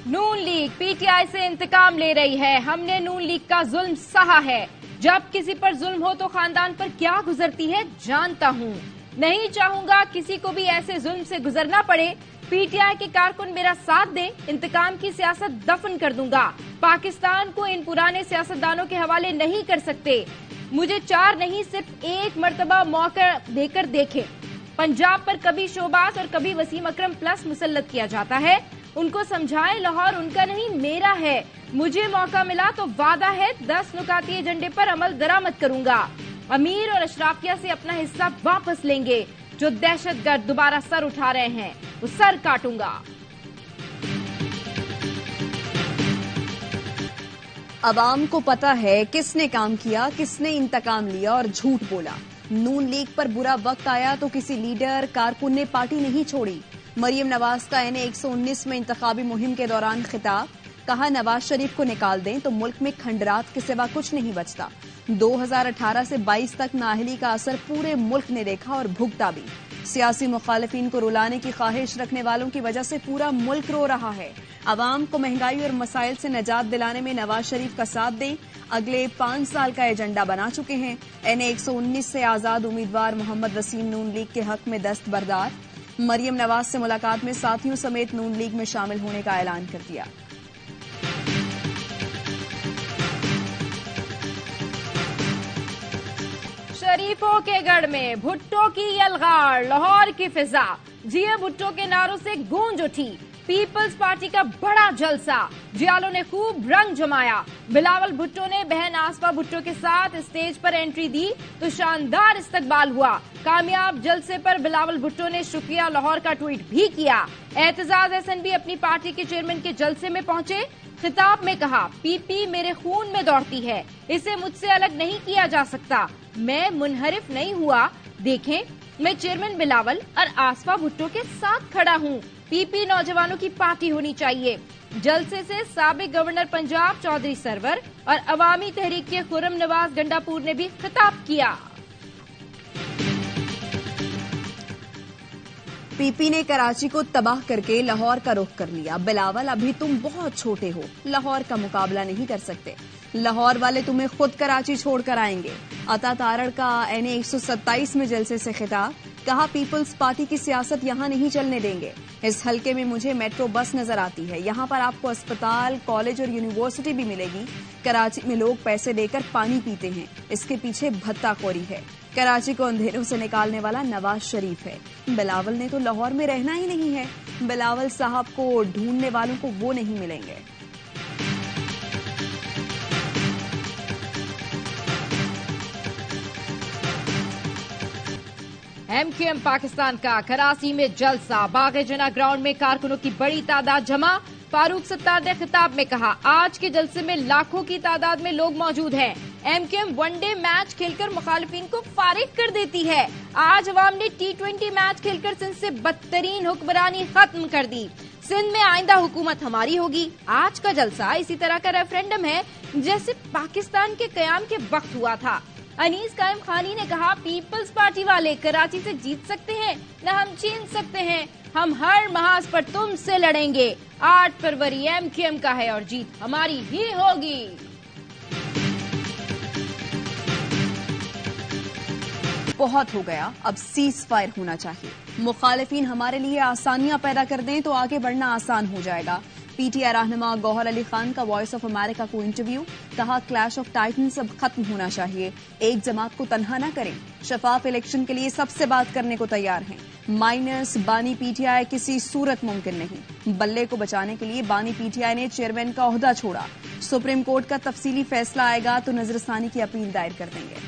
नून league PTI से इंतकाम ले रही है। हमने नून लीग का जुल्म सहा है। जब किसी पर जुल्म हो तो खानदान पर क्या गुजरती है जानता हूँ। नहीं चाहूंगा किसी को भी ऐसे जुल्म से गुजरना पड़े। पीटीआई के कारकुन मेरा साथ दें, इंतकाम की सियासत दफन कर दूंगा। पाकिस्तान को इन पुराने सियासतदानों के हवाले नहीं कर सकते। मुझे 4 नहीं सिर्फ 1 मर्तबा मौका देकर देखें। पंजाब पर कभी शोबाज और कभी वसीम अकरम प्लस मुसल्लत किया जाता है। उनको समझाएं लाहौर उनका नहीं मेरा है। मुझे मौका मिला तो वादा है 10 नुकाती एजेंडे पर अमल दरामद करूंगा। अमीर और अशराफिया से अपना हिस्सा वापस लेंगे। जो दहशतगर्द दोबारा सर उठा रहे हैं वो सर काटूंगा। अवाम को पता है किसने काम किया, किसने इंतकाम लिया और झूठ बोला। नून लीग पर बुरा वक्त आया तो किसी लीडर कारकुन ने पार्टी नहीं छोड़ी। मरियम नवाज का NA 119 में इंतखाबी मुहिम के दौरान खिताब, कहा नवाज शरीफ को निकाल दें तो मुल्क में खंडरात के सिवा कुछ नहीं बचता। 2018 से 22 तक नाअहली का असर पूरे मुल्क ने देखा और भुगता भी। सियासी मुखालिफिन को रुलाने की ख्वाहिश रखने वालों की वजह से पूरा मुल्क रो रहा है। अवाम को महंगाई और मसाइल से निजात दिलाने में नवाज शरीफ का साथ दें। अगले 5 साल का एजेंडा बना चुके हैं। NA 119 से आजाद उम्मीदवार मोहम्मद वसीम नून लीग के हक में दस्तबरदार। मरियम नवाज से मुलाकात में साथियों समेत नून लीग में शामिल होने का ऐलान कर दिया। शरीफों के गढ़ में भुट्टो की यलगार, लाहौर की फिजा जिया भुट्टो के नारों से गूंज उठी। पीपल्स पार्टी का बड़ा जलसा, जियालों ने खूब रंग जमाया। बिलावल भुट्टो ने बहन आसफा भुट्टो के साथ स्टेज पर एंट्री दी तो शानदार इस्तकबाल हुआ। कामयाब जलसे पर बिलावल भुट्टो ने शुक्रिया लाहौर का ट्वीट भी किया। एतजाज हसन भी अपनी पार्टी के चेयरमैन के जलसे में पहुंचे। खिताब में कहा, पीपी मेरे खून में दौड़ती है, इसे मुझसे अलग नहीं किया जा सकता। मैं मुनहरिफ नहीं हुआ। देखें, मैं चेयरमैन बिलावल और आसफा भुट्टो के साथ खड़ा हूँ। पीपी नौजवानों की पार्टी होनी चाहिए। जलसे से साबिक गवर्नर पंजाब चौधरी सरवर और अवामी तहरीक के खुर्रम नवाज गंडापुर ने भी खिताब किया। पीपी ने कराची को तबाह करके लाहौर का रुख कर लिया। बिलावल अभी तुम बहुत छोटे हो, लाहौर का मुकाबला नहीं कर सकते। लाहौर वाले तुम्हें खुद कराची छोड़कर आएंगे। अता तारड़ का NA 127 में जलसे से खिताब, कहा पीपल्स पार्टी की सियासत यहाँ नहीं चलने देंगे। इस हलके में मुझे मेट्रो बस नजर आती है। यहाँ पर आपको अस्पताल, कॉलेज और यूनिवर्सिटी भी मिलेगी। कराची में लोग पैसे देकर पानी पीते हैं, इसके पीछे भत्ताखोरी है। कराची को अंधेरों से निकालने वाला नवाज शरीफ है। बिलावल ने तो लाहौर में रहना ही नहीं है। बिलावल साहब को ढूंढने वालों को वो नहीं मिलेंगे। MQM पाकिस्तान का कराची में जलसा, बाग़े जना ग्राउंड में कारकुनों की बड़ी तादाद जमा। फारूक सत्तार ने खिताब में कहा, आज के जलसे में लाखों की तादाद में लोग मौजूद हैं। MQM वनडे मैच खेलकर मुखालिफिन को फारिग कर देती है। आज अवाम ने T20 मैच खेलकर सिंध से बदतरीन हुक्मरानी खत्म कर दी। सिंध में आइंदा हुकूमत हमारी होगी। आज का जलसा इसी तरह का रेफरेंडम है जैसे पाकिस्तान के कयाम के वक्त हुआ था। अनीस कायम खानी ने कहा, पीपल्स पार्टी वाले कराची से जीत सकते हैं न हम छीन सकते हैं। हम हर महाज पर तुमसे लड़ेंगे। 8 फरवरी MQM का है और जीत हमारी ही होगी। बहुत हो गया, अब सीज फायर होना चाहिए। मुखालिफिन हमारे लिए आसानियां पैदा कर दें तो आगे बढ़ना आसान हो जाएगा। PTI रहनुमा गौहर अली खान का वॉइस ऑफ अमेरिका को इंटरव्यू, कहा क्लैश ऑफ टाइटन्स अब खत्म होना चाहिए। एक जमात को तन्हा न करें। शफाफ इलेक्शन के लिए सबसे बात करने को तैयार हैं। माइनस बानी PTI किसी सूरत मुमकिन नहीं। बल्ले को बचाने के लिए बानी PTI ने चेयरमैन का ओहदा छोड़ा। सुप्रीम कोर्ट का तफसीली फैसला आएगा तो नजरसानी की अपील दायर कर देंगे।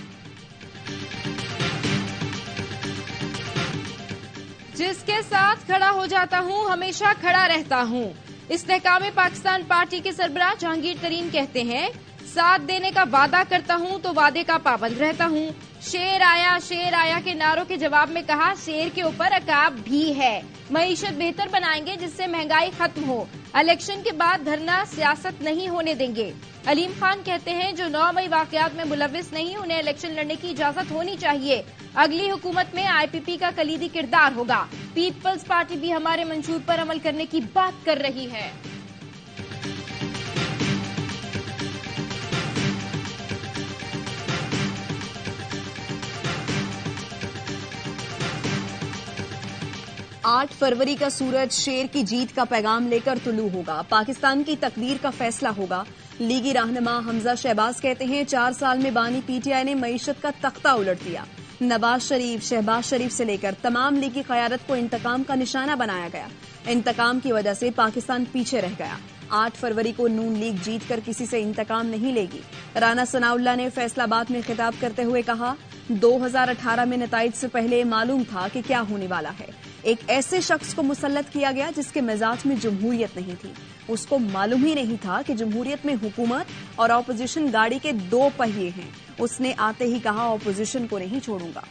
जिसके साथ खड़ा हो जाता हूँ हमेशा खड़ा रहता हूँ। इस्तेहकाम पाकिस्तान पार्टी के सरबराह जहांगीर तरीन कहते हैं, साथ देने का वादा करता हूँ तो वादे का पाबंद रहता हूँ। शेर आया के नारों के जवाब में कहा, शेर के ऊपर अकाब भी है। मईशत बेहतर बनाएंगे जिससे महंगाई खत्म हो। इलेक्शन के बाद धरना सियासत नहीं होने देंगे। अलीम खान कहते हैं, जो 9 मई वाकयात में मुलविस नहीं उन्हें इलेक्शन लड़ने की इजाजत होनी चाहिए। अगली हुकूमत में IPP का कलीदी किरदार होगा। पीपल्स पार्टी भी हमारे मंशूर पर अमल करने की बात कर रही है। 8 फरवरी का सूरज शेर की जीत का पैगाम लेकर तुलू होगा। पाकिस्तान की तकदीर का फैसला होगा। लीगी रहनुमा हमजा शहबाज कहते हैं 4 साल में बानी पीटीआई ने मईशत का तख्ता उलट दिया। नवाज शरीफ, शहबाज शरीफ से लेकर तमाम लीगी क़यादत को इंतकाम का निशाना बनाया गया। इंतकाम की वजह से पाकिस्तान पीछे रह गया। 8 फरवरी को नून लीग जीत कर किसी से इंतकाम नहीं लेगी। राना सनाउल्लाह ने फैसलाबाद में खिताब करते हुए कहा, 2018 में नताइज से पहले मालूम था कि क्या होने वाला है। एक ऐसे शख्स को मुसल्लत किया गया जिसके मिजाज में जमहूरियत नहीं थी। उसको मालूम ही नहीं था कि जमहूरियत में हुकूमत और ऑपोजिशन गाड़ी के 2 पहिए हैं। उसने आते ही कहा, ऑपोजिशन को नहीं छोड़ूंगा।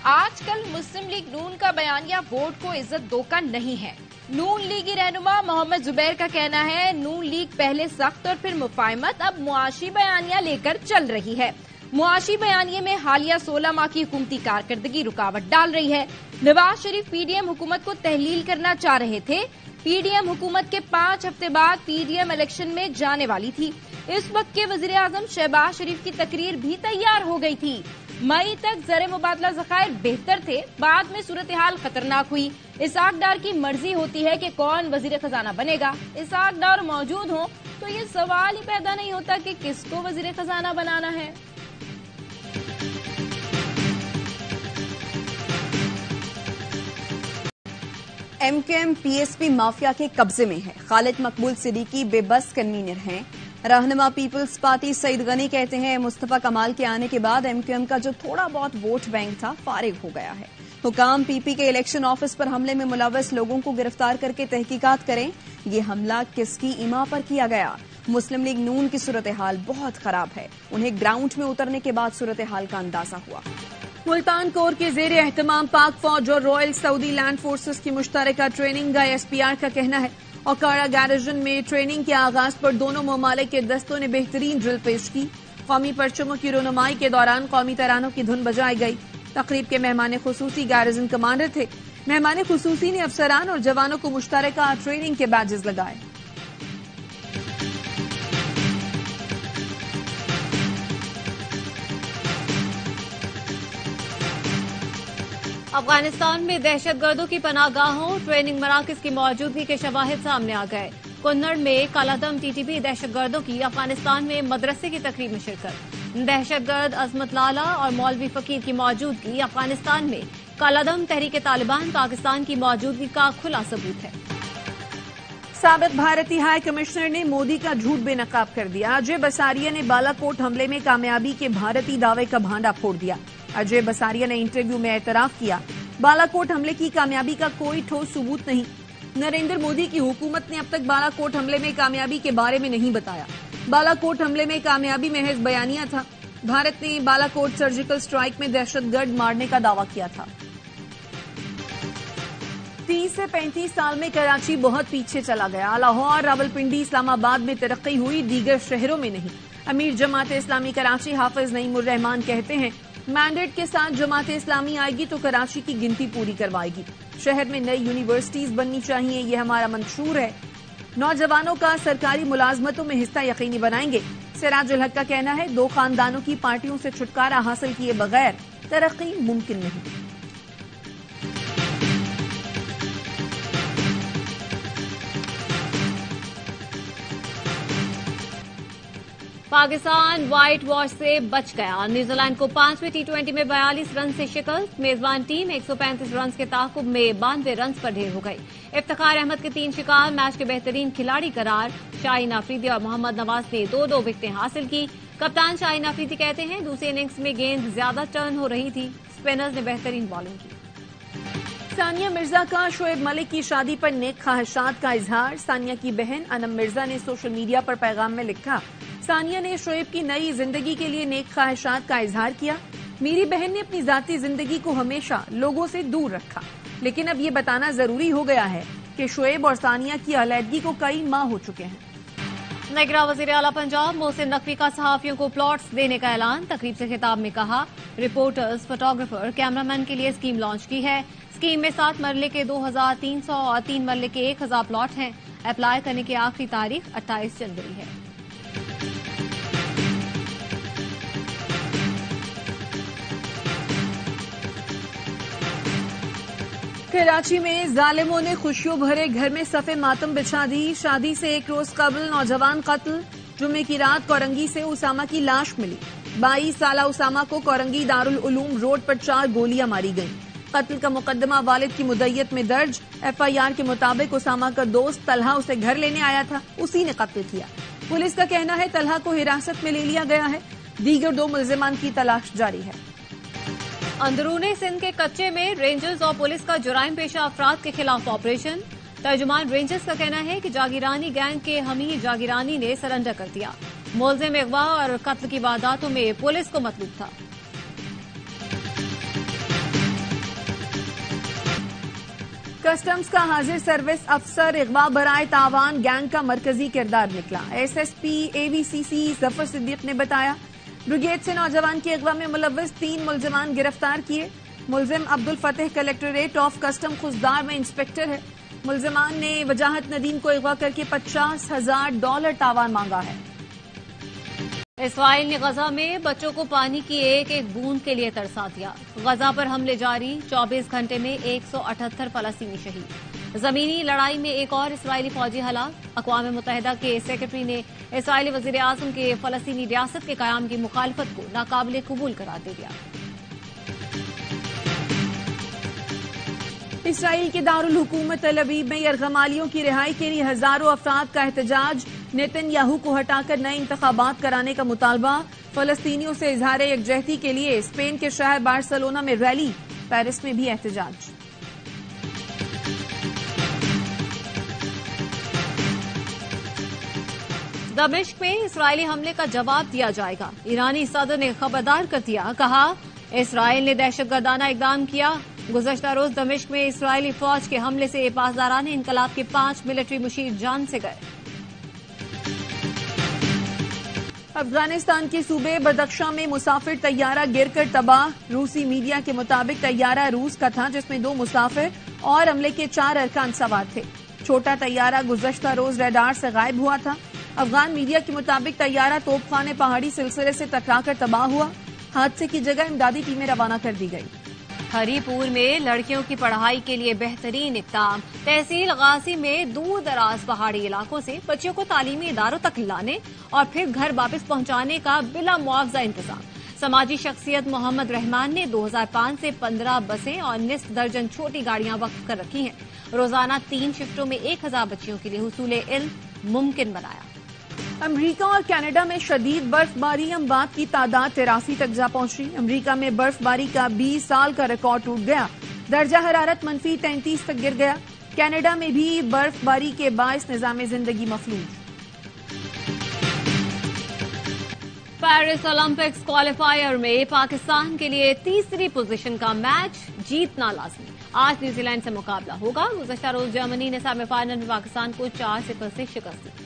आजकल मुस्लिम लीग नून का बयानिया वोट को इज्जत दो का नहीं है। नून लीगी रहनुमा मोहम्मद जुबैर का कहना है, नून लीग पहले सख्त और फिर मुफाहिमत, अब मुआशी बयानिया लेकर चल रही है। मुआशी बयानिए में हालिया 16 माह की हुकूमती कारकर्दगी रुकावट डाल रही है। नवाज शरीफ पीडीएम हुकूमत को तहलील करना चाह रहे थे। पीडीएम हुकूमत के 5 हफ्ते बाद पीडीएम इलेक्शन में जाने वाली थी। इस वक्त के वजीर आजम शहबाज शरीफ की तकरीर भी तैयार हो गई थी। मई तक ज़र मुबादला ज़खायर बेहतर थे, बाद में सूरत हाल खतरनाक हुई। इसाक डार की मर्जी होती है कि कौन वजीर खजाना बनेगा। इसाक डार मौजूद हो तो ये सवाल ही पैदा नहीं होता कि किसको वजीर खजाना बनाना है। एमकेएम पीएसपी माफिया के कब्जे में है। खालिद मकबूल सिद्दीकी बेबस कन्वीनर हैं। रहनुमा पीपल्स पार्टी सईद गनी कहते हैं, मुस्तफा कमाल के आने के बाद एमकेएम का जो थोड़ा बहुत वोट बैंक था फारिग हो गया है। हुकाम पीपी के इलेक्शन ऑफिस पर हमले में मुलव्वस लोगों को गिरफ्तार करके तहकीकात करें। ये हमला किसकी इमा पर किया गया? मुस्लिम लीग नून की सूरत हाल बहुत खराब है। उन्हें ग्राउंड में उतरने के बाद सूरत हाल का अंदाजा हुआ। मुल्तान कोर के जेर एहतमाम पाक फौज और रॉयल सऊदी लैंड फोर्सेस की मुश्तरका ट्रेनिंग का एसपीआर का कहना है। ओकारा गैरिजन में ट्रेनिंग के आगाज पर दोनों ममालिक के दस्तों ने बेहतरीन ड्रिल पेश की। कौमी परचमों की रोनुमाई के दौरान कौमी तरानों की धुन बजाई गई। तकरीब के मेहमान खुसूसी गैरिजन कमांडर थे। मेहमान खुसूसी ने अफसरान और जवानों को मुश्तरका ट्रेनिंग के बैजेस लगाए। अफगानिस्तान में दहशतगर्दों की पनाहगाहों, ट्रेनिंग मराकज की मौजूदगी के शवाहिद सामने आ गए। कुन्नड़ में कालादम टीटीपी दहशतगर्दों की अफगानिस्तान में मदरसे की तकरीब में शिरकत। दहशतगर्द अजमत लाला और मौलवी फकीर की मौजूदगी अफगानिस्तान में कालादम तहरीक तालिबान पाकिस्तान की मौजूदगी का खुला सबूत है। साबिक भारतीय हाई कमिश्नर ने मोदी का झूठ बेनकाब कर दिया। अजय बसारिया ने बालाकोट हमले में कामयाबी के भारतीय दावे का भांडा फोड़ दिया। अजय बसारिया ने इंटरव्यू में एतराफ किया, बालाकोट हमले की कामयाबी का कोई ठोस सबूत नहीं। नरेंद्र मोदी की हुकूमत ने अब तक बालाकोट हमले में कामयाबी के बारे में नहीं बताया। बालाकोट हमले में कामयाबी महज बयानिया था। भारत ने बालाकोट सर्जिकल स्ट्राइक में दहशतगर्द मारने का दावा किया था। 30 से 35 साल में कराची बहुत पीछे चला गया। लाहौर, रावलपिंडी, इस्लामाबाद में तरक्की हुई, दीगर शहरों में नहीं। अमीर जमात इस्लामी कराची हाफिज नईमुर रहमान कहते हैं, मैंडेट के साथ जमात इस्लामी आएगी तो कराची की गिनती पूरी करवाएगी। शहर में नई यूनिवर्सिटीज बननी चाहिए, ये हमारा मंशूर है। नौजवानों का सरकारी मुलाजमतों में हिस्सा यकीनी बनाएंगे। सिराजुल हक का कहना है, 2 खानदानों की पार्टियों से छुटकारा हासिल किए बगैर तरक्की मुमकिन नहीं। पाकिस्तान व्हाइट वॉश से बच गया। न्यूजीलैंड को 5वें T20 में 42 रन से शिकस्त। मेजबान टीम 135 रन के ताकुब में 92 रन पर ढेर हो गई। इफ्तिखार अहमद के 3 शिकार, मैच के बेहतरीन खिलाड़ी करार। शाहीन अफरीदी और मोहम्मद नवाज ने 2-2 विकेटें हासिल की। कप्तान शाहीन अफरीदी कहते हैं, दूसरी इनिंग्स में गेंद ज्यादा टर्न हो रही थी। स्पिनर्स ने बेहतरीन बॉलिंग की। सानिया मिर्जा का शोएब मलिक की शादी पर नेक ख्वाहिशात का इजहार। सानिया की बहन अनम मिर्जा ने सोशल मीडिया पर पैगाम में लिखा, सानिया ने शोएब की नई जिंदगी के लिए नेक ख्वाहिशात का इजहार किया। मेरी बहन ने अपनी जाती जिंदगी को हमेशा लोगों से दूर रखा, लेकिन अब ये बताना जरूरी हो गया है कि शोएब और सानिया की अलहदगी को कई माह हो चुके हैं। नगरा वजीर आला पंजाब मोहसिन नकवी का सहाफियों को प्लॉट्स देने का ऐलान। तकरीब से खिताब में कहा, रिपोर्टर्स, फोटोग्राफर, कैमरामैन के लिए स्कीम लॉन्च की है। स्कीम में 7 मरले के 2300 और 3 मरले के 1000 प्लॉट हैं। अप्लाई करने की आखिरी तारीख 28 जनवरी है। کراچی میں ظالموں نے خوشیوں بھرے گھر میں صف ماتم بچھا دی. شادی سے ایک روز قبل نوجوان قتل. جمعے کی رات کورنگی سے اسامہ کی لاش ملی. 22 سالہ اسامہ کو کورنگی دارالعلوم روڈ پر 4 گولیاں ماری گئیں. قتل کا مقدمہ والد کی مدعیت میں درج. FIR کے مطابق اسامہ کا دوست طلحہ اسے گھر لینے آیا تھا, اسی نے قتل کیا. پولیس کا کہنا ہے طلحہ کو حراست میں لے لیا گیا ہے. دیگر 2 ملزمان کی تلاش جاری ہے. اندرون سندھ کے کچے میں رینجرز اور پولیس کا جرائم پیشہ افراد کے خلاف آپریشن. ترجمان رینجرز کا کہنا ہے کہ جاگیرانی گینگ کے حمید جاگیرانی نے سرنڈر کر دیا. ملزم اغوا اور قتل کی وارداتوں میں پولیس کو مطلوب تھا. کسٹمز کا حاضر سروس افسر اغوا برائے تاوان گینگ کا مرکزی کردار نکلا. SSP AVCC ظفر صدیق نے بتایا بریگیڈ سے نوجوان کی اغوا میں ملوث 3 ملزمان گرفتار کیے. ملزم عبدالفتح کلیکٹریٹ آف کسٹم خضدار میں انسپیکٹر ہے. ملزمان نے وجاہت ندیم کو اغوا کر کے $50,000 تاوان مانگا ہے. اسرائیل نے غزہ میں بچوں کو پانی کی ایک ایک بوند کے لیے ترسا دیا. غزہ پر حملے جاری. 24 گھنٹے میں 178 فلسطینی شہید. زمینی لڑائی میں ایک اور اسرائیلی فوجی ہلاک. اقوام متحدہ کے سیکرٹری نے اسرائیلی وزیر اعظم کے فلسطینی ریاست کے قیام کی مخالفت کو ناقابل قبول قرار دے دیا. اسرائیل کے دارالحکومت تل ابیب میں یرغمالیوں کی رہائی کے لیے ہزاروں افراد کا احتجاج. نیتن یاہو کو ہٹا کر نئے انتخابات کرانے کا مطالبہ. فلسطینیوں سے اظہار یکجہتی کے لیے اسپین کے شہر بارسلونا میں ریلی. پیرس میں بھی احتجاج. دمشق میں اسرائیلی حملے کا جواب دیا جائے گا. ایرانی صدر نے خبردار کر دیا. کہا اسرائیل نے دہشت گردانہ اقدام کیا. گزشتہ روز دمشق میں اسرائیلی فوج کے حملے سے پاسداران انقلاب کے 5 ملٹری مشیر جان سے گئے. افغانستان کے صوبے بدخشاں میں مسافر طیارہ گر کر تباہ. روسی میڈیا کے مطابق طیارہ روس کا تھا جس میں 2 مسافر اور عملے کے 4 ارکان سوار تھے. چھوٹا طیارہ گزشتہ روز ریڈار سے غائب ہوا تھا. افغان میڈیا کے مطابق طیارہ توپ خانے پہاڑی سلسلے سے ٹکرا کر تباہ ہوا. حادثے کی جگہ امدادی ٹیمیں روانہ کر دی گئی. ہری پور میں لڑکیوں کی پڑھائی کے لیے بہترین اقدام. تحصیل غازی میں دور دراز پہاڑی علاقوں سے بچوں کو تعلیمی اداروں تک لانے اور پھر گھر واپس پہنچانے کا بلا معاوضہ انتظام. سماجی شخصیت محمد رحمان نے 2005 سے 15 بسیں اور نصف درجن چھوٹی گاڑیاں وقف کر رکھی ہیں. روزانہ 3 شفٹوں میں 1000 بچیوں کے لیے حصول علم ممکن بنایا. امریکہ اور کینیڈا میں شدید برف باری. اموات کی تعداد 83 تک جا پہنچی. امریکہ میں برف باری کا 20 سال کا ریکارڈ ٹوٹ گیا. درجہ حرارت -33 تک گر گیا. کینیڈا میں بھی برف باری کے باعث نظام زندگی مفلوج. پیرس اولمپکس کوالیفائر میں پاکستان کے لیے تیسری پوزیشن کا میچ جیتنا لازمی. آج نیوزی لینڈ سے مقابلہ ہوگا. گزشتہ روز جرمنی نے سیمی فائنل میں پاکستان کو 4-0 سے شکست دی.